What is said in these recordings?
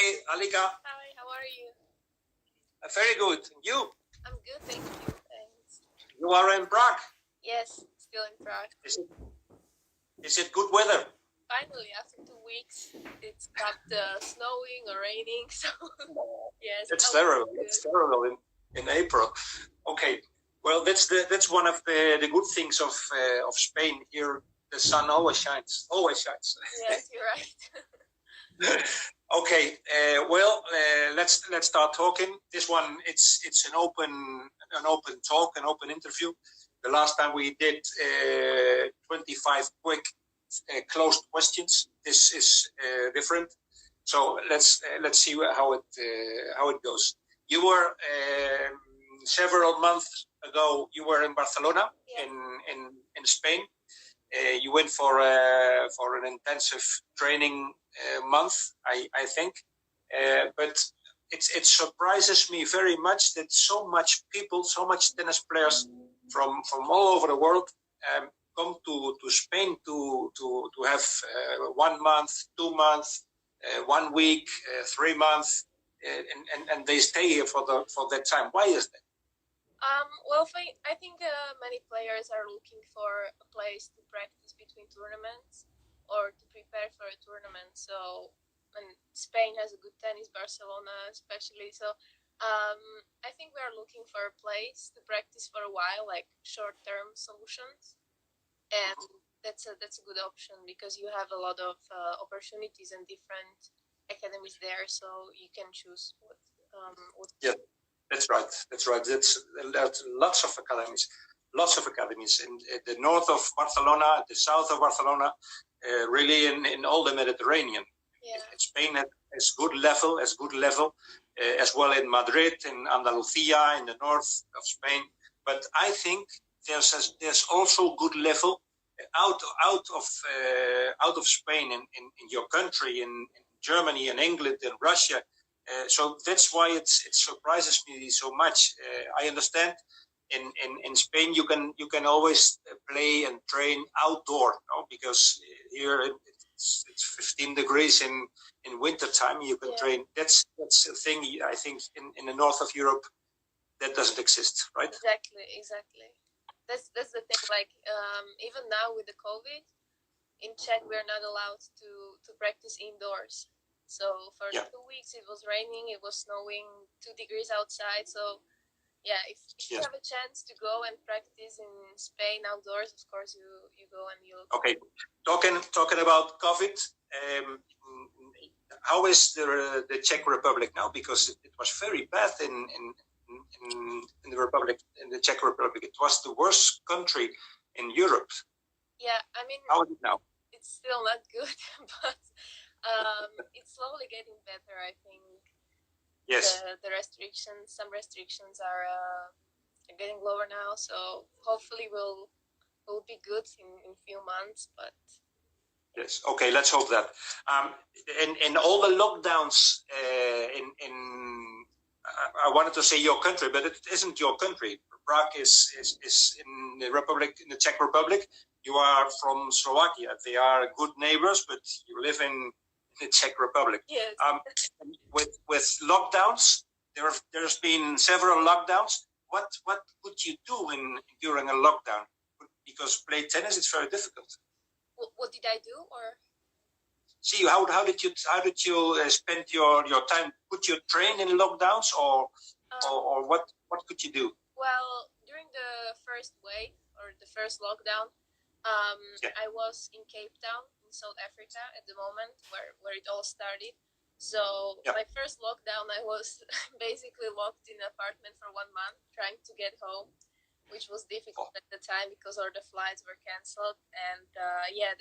Hi, Alica. Hi, how are you? Very good. You? I'm good, thank you. Thanks. You are in Prague. Yes, still in Prague. Is it good weather? Finally, after 2 weeks, it stopped snowing or raining. So yes, It's terrible. It's terrible in April. Okay. Well, that's one of the good things of Spain. Here, the sun always shines. Always shines. Yes, you're right. Okay. Let's start talking. This one, it's an open talk, an open interview. The last time we did 25 quick closed questions. This is different. So let's see how it goes. You were several months ago. You were in Barcelona, Yeah. in Spain. You went for an intensive training month, I think. But it surprises me very much that so much tennis players from all over the world come to Spain to have 1 month, 2 months, 1 week, 3 months, and they stay here for that time. Why is that? Well, I think many players are looking for a place to practice between tournaments or to prepare for a tournament. So, and Spain has a good tennis, Barcelona especially. So, I think we are looking for a place to practice for a while, like short-term solutions, and that's a good option because you have a lot of opportunities and different academies there, so you can choose what. Yeah. That's right. There's lots of academies in the north of Barcelona, the south of Barcelona, really in all the Mediterranean. Yeah. Spain has good level, as well in Madrid, in Andalusia, in the north of Spain. But I think there's also good level out of Spain in your country, in Germany, in England, in Russia. So that's why it surprises me so much. I understand in Spain you can always play and train outdoor, no? Because here it's 15 degrees in winter time. You can train. That's a thing I think in the north of Europe that doesn't exist, right? Exactly. That's the thing. Like even now with the COVID in Czech, we're not allowed to practice indoors. So for 2 weeks it was raining, it was snowing, 2 degrees outside. So yeah, if you have a chance to go and practice in Spain outdoors, of course you go and you. Okay, talking about COVID, how is the Czech Republic now? Because it was very bad in the Republic, in the Czech Republic. It was the worst country in Europe. Yeah, I mean, how is it now? It's still not good, but. It's slowly getting better, I think. Yes. Some restrictions are getting lower now, so hopefully we'll be good in few months. But yes, okay, let's hope that. In all the lockdowns I wanted to say your country, but it isn't your country. Prague is in the Republic, in the Czech Republic. You are from Slovakia. They are good neighbors, but you live in the Czech Republic. Yes. With lockdowns, there's been several lockdowns. What could you do during a lockdown? Because play tennis is very difficult. What did I do, or? See, how did you spend your time? Could you train in lockdowns, or what could you do? Well, during the first wave or the first lockdown, I was in Cape Town, South Africa at the moment where it all started. So my first lockdown, I was basically locked in an apartment for 1 month trying to get home, which was difficult at the time because all the flights were canceled. And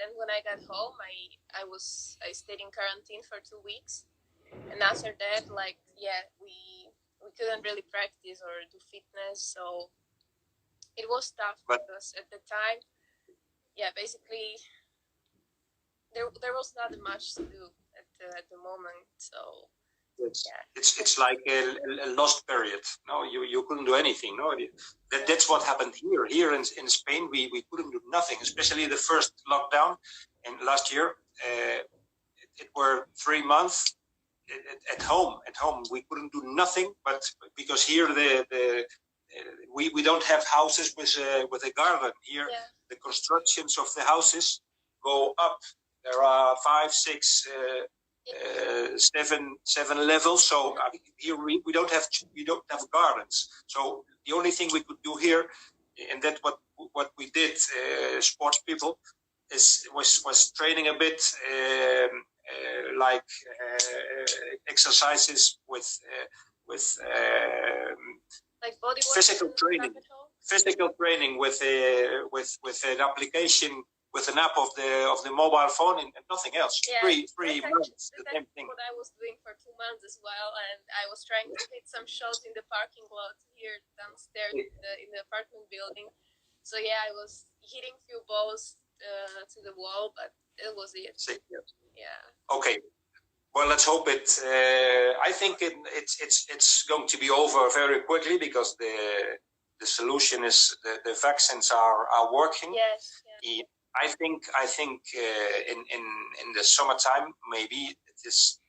then when I got home, I stayed in quarantine for 2 weeks. And after that, we couldn't really practice or do fitness. So it was tough because at the time, basically there was not much to do at the moment. So it's like a lost period. No, you couldn't do anything. No, that's what happened here. Here in Spain, we couldn't do nothing. Especially the first lockdown, and last year, it were 3 months. at home. At home, we couldn't do nothing, but because here we don't have houses with a garden. Here, the constructions of the houses go up. There are 5, 6, 7 levels. So here we don't have gardens. So the only thing we could do here, and that what we did, sports people, was training a bit, like exercises with like body physical training with an application, with an app of the mobile phone, and nothing else. Three months, the same thing. What I was doing for 2 months as well, and I was trying to hit some shots in the parking lot here downstairs in the apartment building. So I was hitting few balls to the wall, but it was it. Yeah. Okay. Well, let's hope it. I think it's going to be over very quickly, because the solution is the vaccines are working. Yes. Yeah. I think in the summertime maybe it is.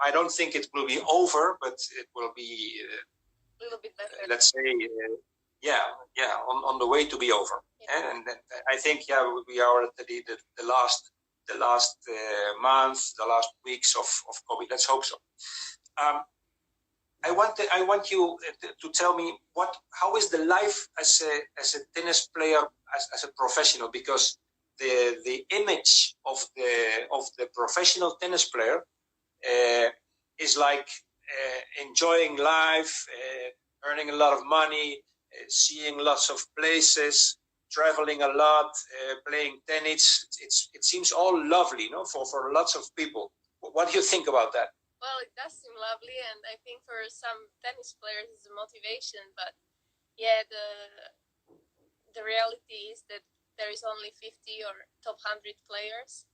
I don't think it will be over, but it will be a little bit better. Let's say, on the way to be over. Yeah. And I think we are at the last month, the last weeks of COVID. Let's hope so. I want you to tell me how is the life as a tennis player, as a professional, because the image of the professional tennis player is like enjoying life, earning a lot of money, seeing lots of places, traveling a lot, playing tennis. It seems all lovely, for lots of people. What do you think about that? Well, it does seem lovely, and I think for some tennis players it's a motivation. But the reality is that there is only 50 or top 100 players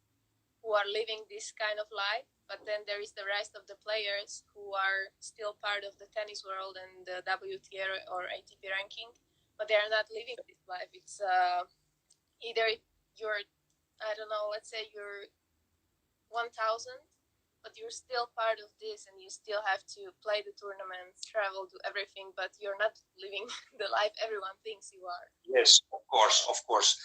who are living this kind of life. But then there is the rest of the players who are still part of the tennis world and the WTA or ATP ranking, but they are not living this life. It's either you're, I don't know, let's say you're 1,000, but you're still part of this, and you still have to play the tournaments, travel, do everything, but you're not living the life everyone thinks you are. Yes, of course.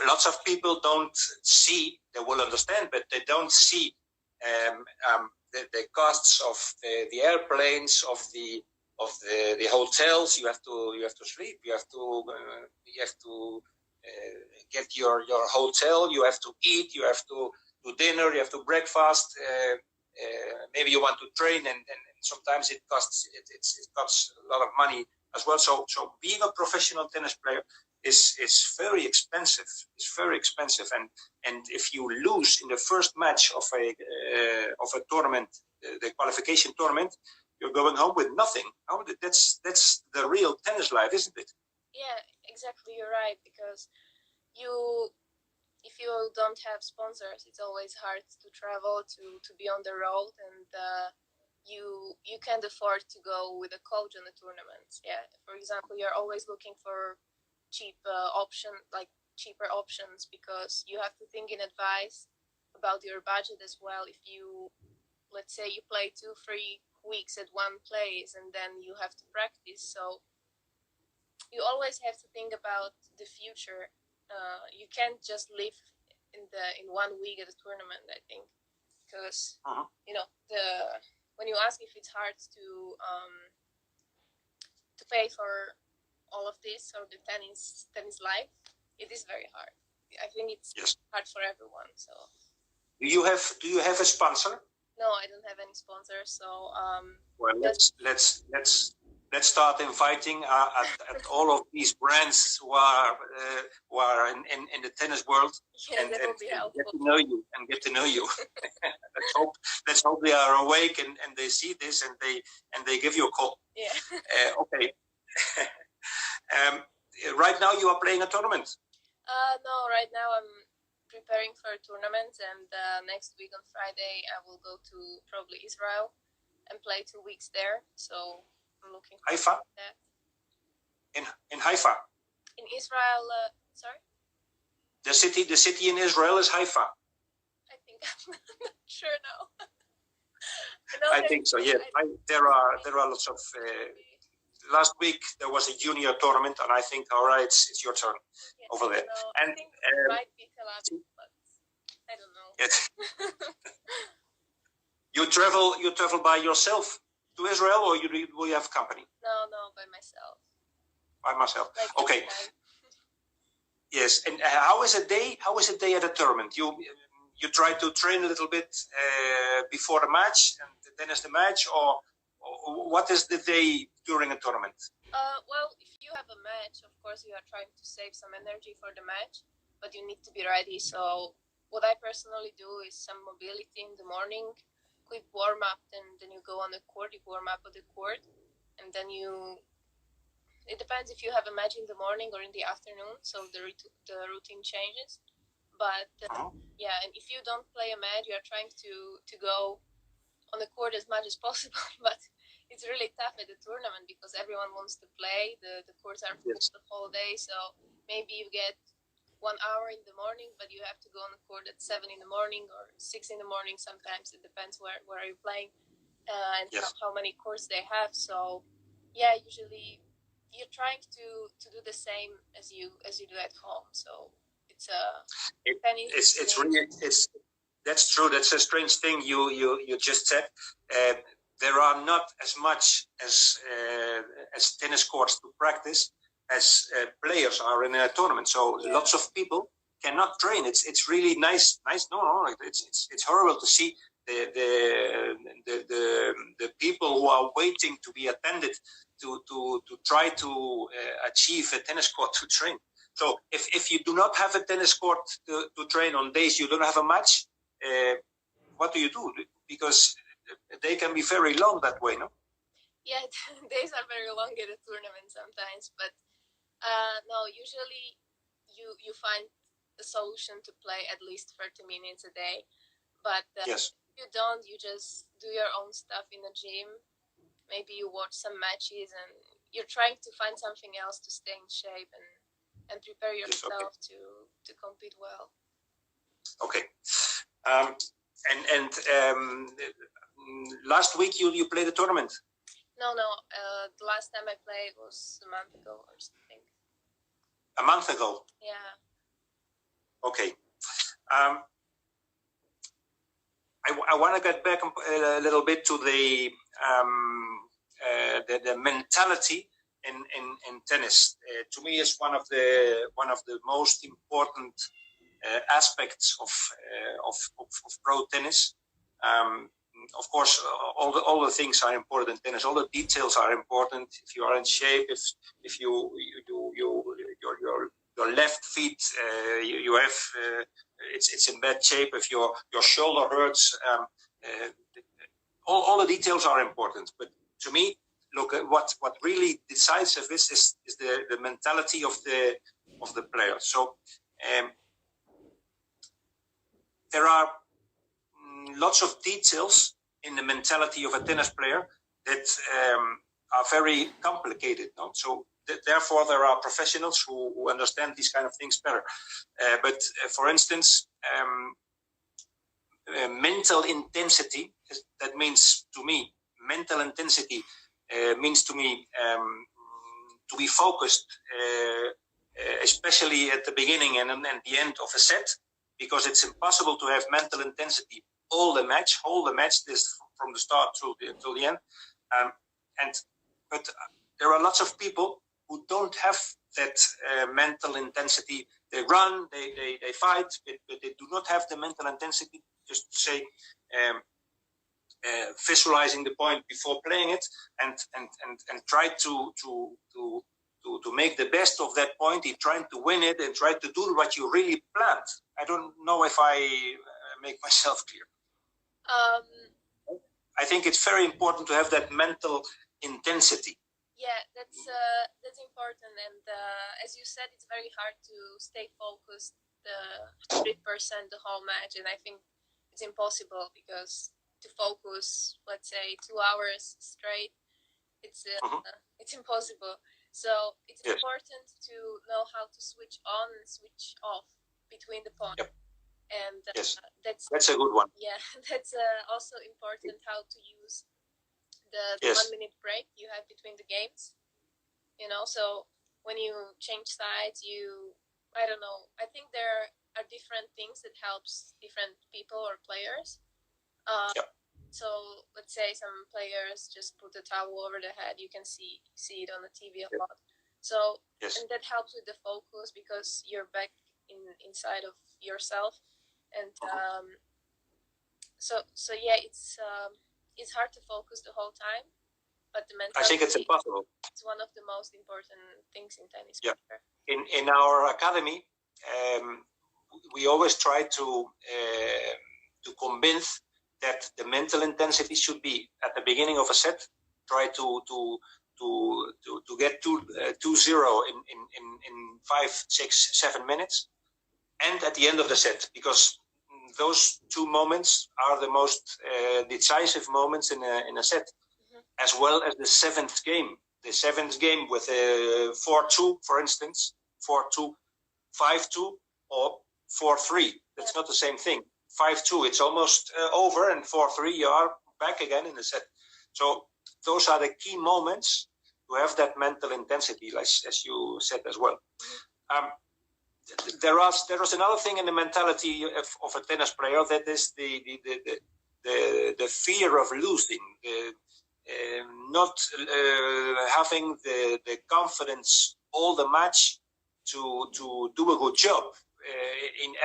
Lots of people don't see, they will understand, but they don't see the costs of the airplanes, of the hotels. You have to sleep. You have to get your hotel. You have to eat. You have to do dinner. You have to breakfast. Maybe you want to train, and sometimes it costs a lot of money as well. So being a professional tennis player is very expensive. It's very expensive, and if you lose in the first match of a tournament, the qualification tournament, you're going home with nothing. That's the real tennis life, isn't it? Yeah, exactly. You're right, because if you don't have sponsors, it's always hard to travel, to be on the road, and you can't afford to go with a coach on the tournaments. Yeah, for example, you're always looking for cheaper options, because you have to think in advance about your budget as well. If you, let's say, you play 2-3 weeks at one place, and then you have to practice, so you always have to think about the future. You can't just live in 1 week at a tournament, I think, because when you ask if it's hard to pay for all of this, or the tennis life, it is very hard. I think it's hard for everyone. So do you have a sponsor? No, I don't have any sponsor. So well, let's start inviting at all of these brands who are in the tennis world, and get to know you. Let's hope they are awake and they see this, and they give you a call. Yeah. Okay. Right now you are playing a tournament? No, right now I'm preparing for a tournament, and next week on Friday I will go to probably Israel and play 2 weeks there. So I'm looking forward Haifa? to that. In Haifa? In Israel, sorry? The city in Israel is Haifa. I think I'm not sure now. I think so. Yeah, there are lots of. Last week there was a junior tournament, and I think it's your turn over there. And I think might be Tel Aviv, but I don't know. Yes. You travel by yourself to Israel, or will you have company? No, by myself. By myself. Like okay. Yes, and how is a day? How is a day at a tournament? You try to train a little bit before the match, and then is the match, or what is the day during a tournament? Well, if you have a match, of course you are trying to save some energy for the match, but you need to be ready. So what I personally do is some mobility in the morning, quick warm up, then you go on the court, you warm up at the court, and then it depends if you have a match in the morning or in the afternoon, so the routine changes. But yeah, and if you don't play a match, you are trying to go on the court as much as possible, but it's really tough at the tournament because everyone wants to play. The courts are full the whole day, so maybe you get 1 hour in the morning, but you have to go on the court at 7 in the morning or 6 in the morning. Sometimes it depends where are you playing and how many courts they have. So yeah, usually you're trying to do the same as you do at home. So it's that's true. That's a strange thing you just said. There are not as much as tennis courts to practice as players are in a tournament. So lots of people cannot train. It's really nice. No, it's horrible to see the people who are waiting to be attended to try to achieve a tennis court to train. So if you do not have a tennis court to train on days you don't have a match, what do you do? Because they can be very long that way, no? Yeah, days are very long at a tournament sometimes, but no, usually you find a solution to play at least 30 minutes a day. But if you don't, you just do your own stuff in the gym. Maybe you watch some matches and you're trying to find something else to stay in shape and prepare yourself to compete well. Okay. Last week you played a tournament? No. The last time I played was a month ago or something. A month ago? Yeah. Okay. I want to get back a little bit to the mentality in tennis. To me, is one of the most important aspects of pro tennis. Of course, all the things are important in tennis. All the details are important. If you are in shape, if your left feet you have it's in bad shape. If your shoulder hurts, all the details are important. But to me, look, what really decides of this is the mentality of the player. So there are lots of details in the mentality of a tennis player that are very complicated. No? So therefore, there are professionals who understand these kind of things better. But for instance, mental intensity, that means to me, mental intensity means to me to be focused, especially at the beginning and the end of a set, because it's impossible to have mental intensity hold the match this from the start till the end. But there are lots of people who don't have that mental intensity. They run, they fight, but they do not have the mental intensity, just to say, visualizing the point before playing it and try to make the best of that point. You're trying to win it and try to do what you really planned. I don't know if I make myself clear. I think it's very important to have that mental intensity. Yeah, that's important. And as you said, it's very hard to stay focused 100% the whole match. And I think it's impossible because to focus, let's say, 2 hours straight, it's impossible. So it's important to know how to switch on and switch off between the points. Yep. And yes, that's a good one. Yeah, that's also important, how to use the Yes. 1 minute break you have between the games. You know, so when you change sides, I don't know, I think there are different things that helps different people or players. Yep. So let's say some players just put a towel over the head. You can see it on the TV a lot. So yes. And that helps with the focus, because you're back inside of yourself. And so yeah, it's hard to focus the whole time, but the mentality, I think it's impossible. It's one of the most important things in tennis. Yeah. In our academy, we always try to convince that the mental intensity should be at the beginning of a set. Try to get 2-0 in 5, 6, 7 minutes, and at the end of the set, because those 2 moments are the most decisive moments in a set, as well as the 7th game. The 7th game with a 4-2, for instance, 4-2, 5-2, or 4-3. That's not the same thing. 5-2, it's almost over, and 4-3, you are back again in the set. So those are the key moments to have that mental intensity, as you said as well. There was another thing in the mentality of a tennis player, that is the fear of losing, not having the confidence all the match to do a good job. And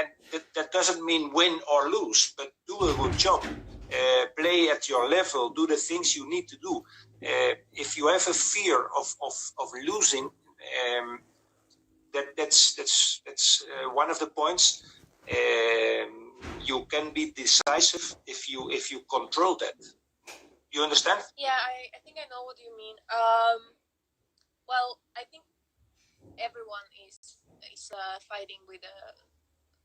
that doesn't mean win or lose, but do a good job. Play at your level, do the things you need to do. If you have a fear of losing, that's one of the points. You can be decisive if you control that. You understand? Yeah, I think I know what you mean. Well, I think everyone is fighting with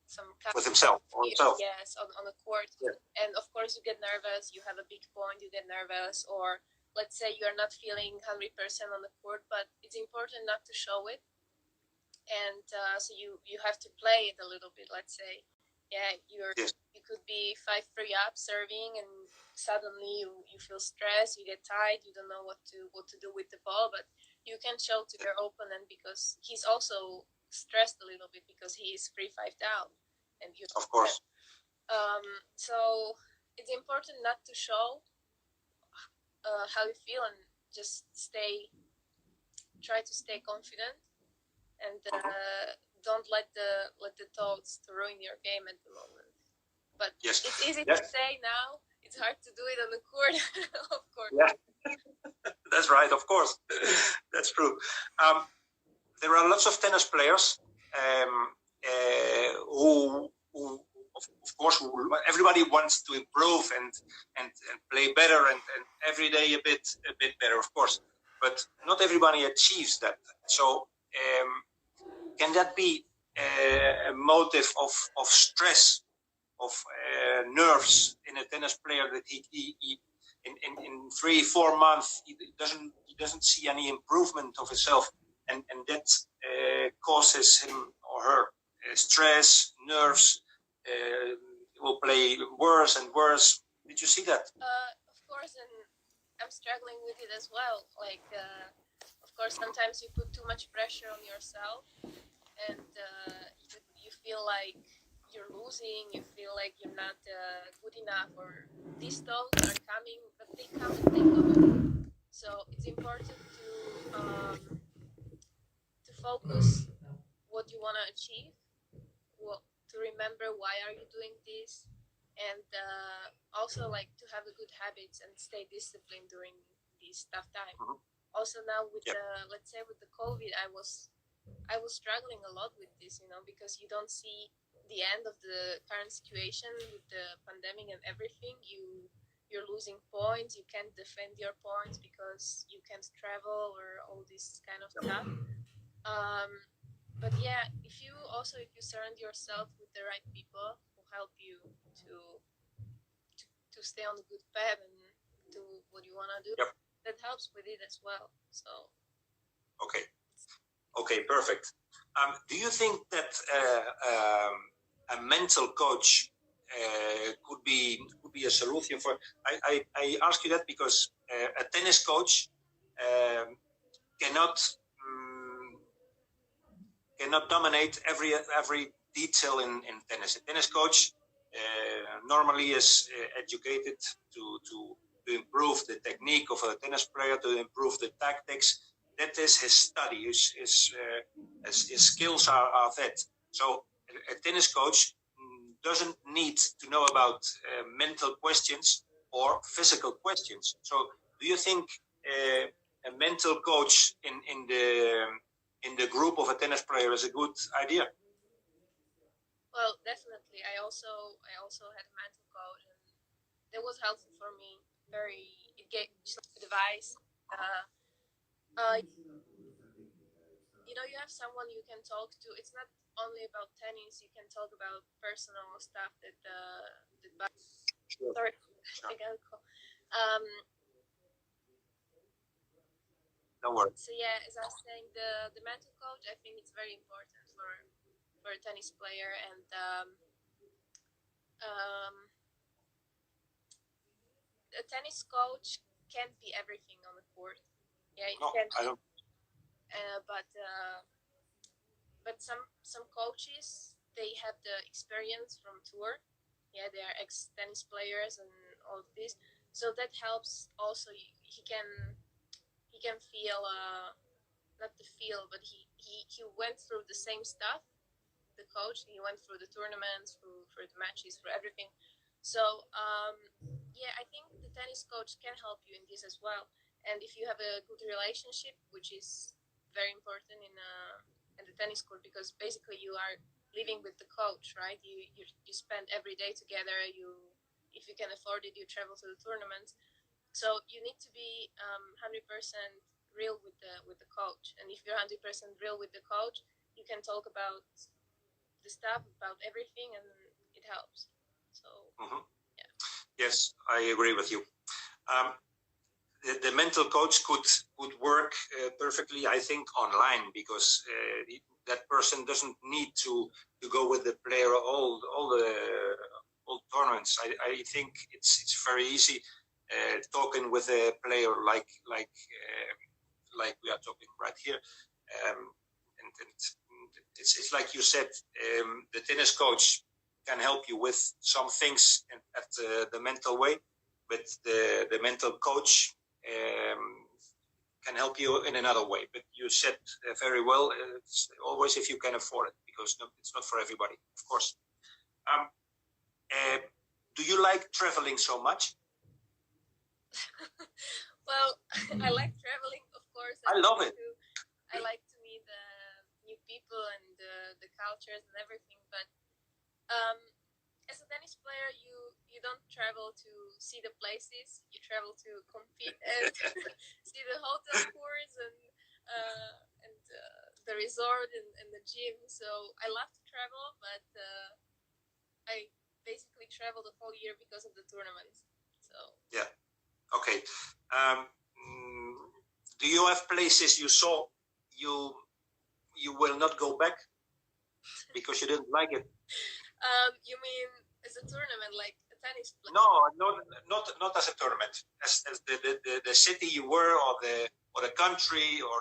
some kind with himself or himself. Yes, on the court. Yeah. And of course you get nervous, you have a big point, you get nervous, or let's say you're not feeling 100% on the court, but it's important not to show it. And so you have to play it a little bit. Let's say, yeah, you could be 5-3 up serving, and suddenly you feel stressed, you get tired, you don't know what to do with the ball, but you can show to your opponent, because he's also stressed a little bit because he is 3-5 down, and you. Of course. So it's important not to show how you feel, and just try to stay confident, and don't let the thoughts to ruin your game at the moment. But yes. It's easy to say now. It's hard to do it on the court, of course. Yeah, that's right. Of course, that's true. There are lots of tennis players who of course, everybody wants to improve and play better, and every day a bit better, of course. But not everybody achieves that. So can that be a motive of stress, of nerves in a tennis player, that he in 3-4 months he doesn't see any improvement of himself, and that causes him or her stress, nerves, will play worse and worse. Did you see that? Of course, and I'm struggling with it as well. Like, of course, sometimes you put too much pressure on yourself, and you feel like you're losing, you feel like you're not good enough, or these thoughts are coming, but they come and they go. So it's important to focus what you want to achieve, to remember why are you doing this, and also like to have a good habits and stay disciplined during this tough time. Mm-hmm. Also now with let's say with the COVID, I was struggling a lot with this, because you don't see the end of the current situation with the pandemic and everything. You're losing points, you can't defend your points because you can't travel, or all this kind of stuff. But yeah, if you surround yourself with the right people who help you to stay on the good path and do what you want to do, that helps with it as well. So okay, perfect. Do you think that a mental coach could be a solution for. I ask you that because a tennis coach cannot dominate every detail in tennis. A tennis coach normally is educated to improve the technique of a tennis player, to improve the tactics. That is his study. His skills are that. So a tennis coach doesn't need to know about mental questions or physical questions. So do you think a mental coach in the group of a tennis player is a good idea? Well, definitely. I also had a mental coach, and that was helpful for me. It gave advice. You have someone you can talk to. It's not only about tennis. You can talk about personal stuff that Sure. Sorry, I got a call. Don't worry. So yeah, as I was saying, the mental coach, I think it's very important for a tennis player, and a tennis coach can't be everything on the court. Yeah, No, I don't. But some coaches, they have the experience from tour. Yeah, they are ex-tennis players and all of this. So that helps also. He can feel not the feel, but he went through the same stuff. The coach, he went through the tournaments, through the matches, through everything. So yeah, I think the tennis coach can help you in this as well. And if you have a good relationship, which is very important in the tennis court, because basically you are living with the coach, right? You spend every day together. If you can afford it, you travel to the tournaments. So you need to be 100% real with the coach. And if you're 100% real with the coach, you can talk about the stuff, about everything, and it helps. So yeah. Yes, I agree with you. The mental coach could work perfectly, I think, online, because that person doesn't need to go with the player all tournaments. I think it's very easy talking with a player like we are talking right here, and it's like you said, the tennis coach can help you with some things at the mental way, but the mental coach can help you in another way. But you said very well, it's always if you can afford it, because it's not for everybody, of course. Do you like traveling so much? Well, I like traveling, of course. I love it. I like to meet new people and the cultures and everything. But as a tennis player, you don't travel to see the places. You travel to compete and see the hotel tours and the resort and the gym. So I love to travel, but I basically travel the whole year because of the tournaments. So yeah. Okay. Do you have places you saw you will not go back because you didn't like it? You mean as a tournament, like a tennis player? No, not as a tournament. As the city you were, or the country, or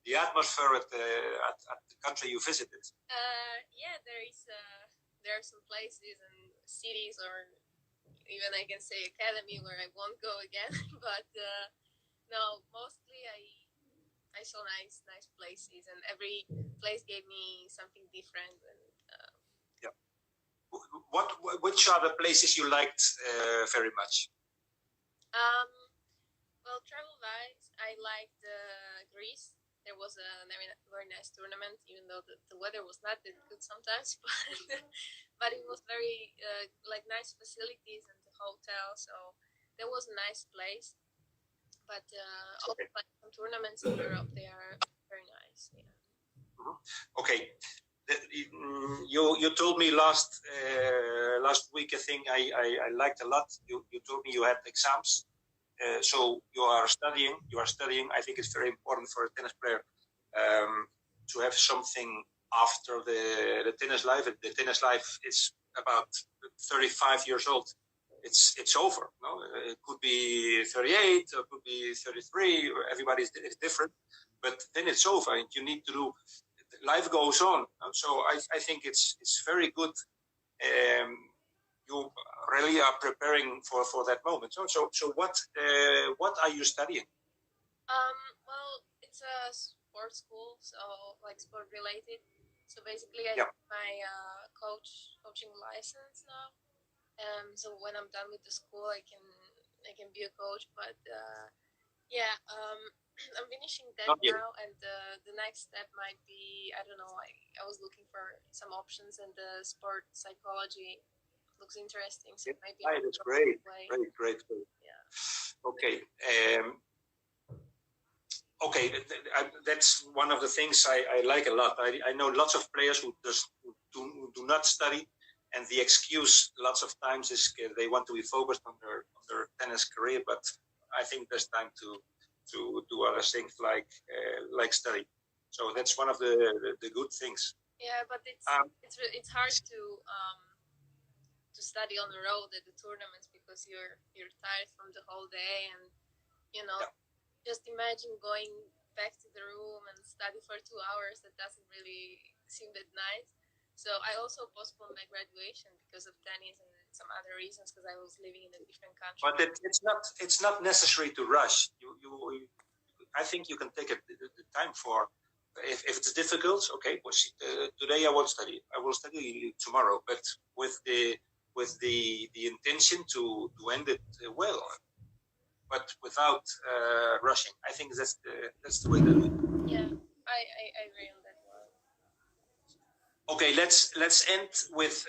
the atmosphere at the country you visited. Yeah, there are some places and cities, or even I can say academy, where I won't go again. But no, mostly I saw nice places, and every place gave me something different. And yeah, which are the places you liked very much? Well, travel-wise, I liked Greece. There was a very nice tournament, even though the weather was not that good sometimes, but it was very nice facilities and the hotel, so that was a nice place. But also some tournaments in Europe, they are very nice. Yeah. Mm-hmm. Okay, you told me last week, I think I liked a lot. You told me you had exams. So you are studying. I think it's very important for a tennis player to have something after the tennis life. The tennis life is about 35 years old. It's over. No, it could be 38, or it could be 33. Everybody's different, but then it's over, and you need to do. Life goes on. So I think it's very good. You really are preparing for that moment. So what are you studying? Well, it's a sports school, so like sport related. So basically, I have my coaching license now. So when I'm done with the school, I can be a coach. But I'm finishing that now, and the next step might be, I don't know. I was looking for some options, and the sport psychology looks interesting. So maybe that's great. Great. Yeah. Okay. Okay, that's one of the things I like a lot. I know lots of players who do not study, and the excuse lots of times is they want to be focused on their tennis career. But I think there's time to do other things like study. So that's one of the good things. Yeah, but it's hard to study on the road at the tournaments because you're tired from the whole day, and just imagine going back to the room and study for 2 hours. That doesn't really seem that nice. So I also postponed my graduation because of tennis and some other reasons, because I was living in a different country. But it's not necessary to rush. I think you can take the time for. If it's difficult, okay. Today I won't study. I will study tomorrow, but with the intention to end it well, but without rushing. I think that's the way to do it. Yeah, I agree on that one. Okay, let's end with.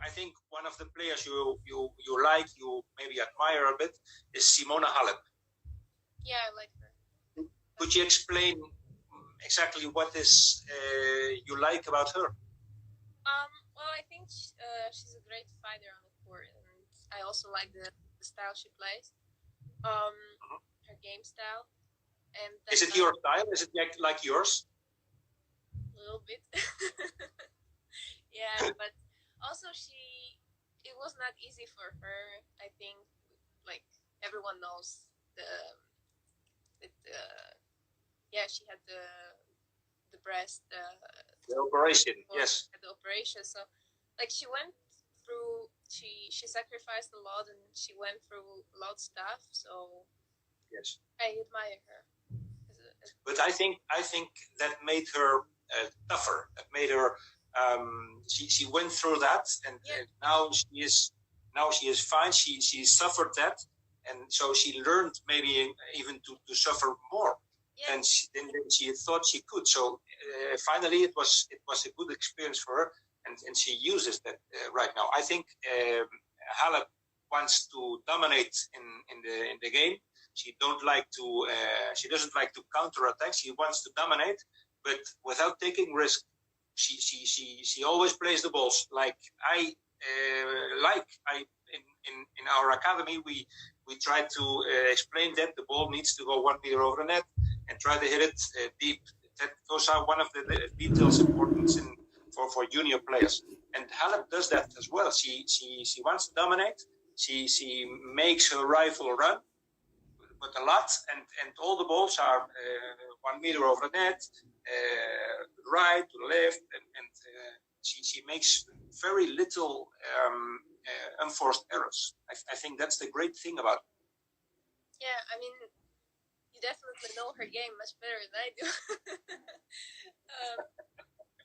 I think one of the players you like, you maybe admire a bit, is Simona Halep. Yeah, I like her. Could you explain exactly what is you like about her? Well, I think she's a great fighter on the court, and I also like the style she plays. Her game style. And is it your style? Is it like yours? A little bit. Yeah, but also it was not easy for her. I think, like everyone knows she had the breast. The operation, yes. The operation. So, like, she went through. She sacrificed a lot, and she went through a lot of stuff. So, yes, I admire her. But I think that made her tougher. That made her. She went through that, and now she is fine. She suffered that, and so she learned maybe even to suffer more. Yeah. And then she thought she could. So finally, it was a good experience for her, and she uses that right now. I think Halep wants to dominate in the game. She doesn't like to counterattack. She wants to dominate, but without taking risk. She always plays the balls like in our academy. We try to explain that the ball needs to go 1 meter over the net and try to hit it deep. Those are one of the details important for junior players. And Halep does that as well. She wants to dominate. She makes her rifle run, but a lot, and all the balls are 1 meter over the net, right to the left, and she makes very little unforced errors. I think that's the great thing about it. Yeah, I mean, you definitely know her game much better than I do.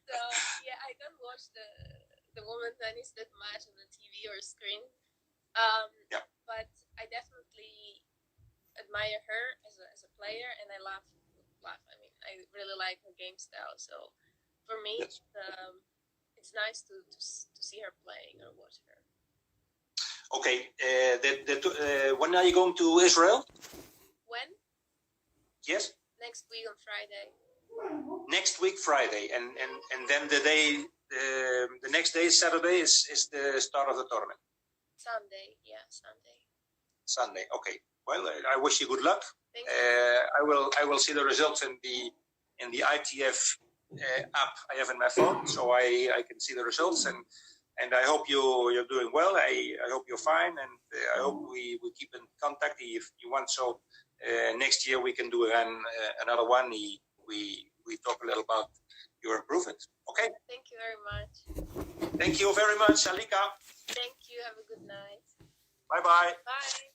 So yeah, I don't watch the women's tennis that much on the TV or screen. But I definitely admire her as a player, and I love. I mean, I really like her game style. So for me, it's nice to see her playing or watch her. Okay, when are you going to Israel? When? Yes. Next week on Friday. Next week Friday, and then the next day, Saturday, is the start of the tournament. Sunday, yeah, Sunday. Sunday, okay. Well, I wish you good luck. Thank you. I will see the results in the ITF app I have in my phone, so I can see the results, and I hope you're doing well. I hope you're fine, and I hope we keep in contact if you want. So next year we can do another one. We talk a little about your improvement. Okay. Thank you very much. Thank you very much, Alica. Thank you. Have a good night. Bye-bye. Bye.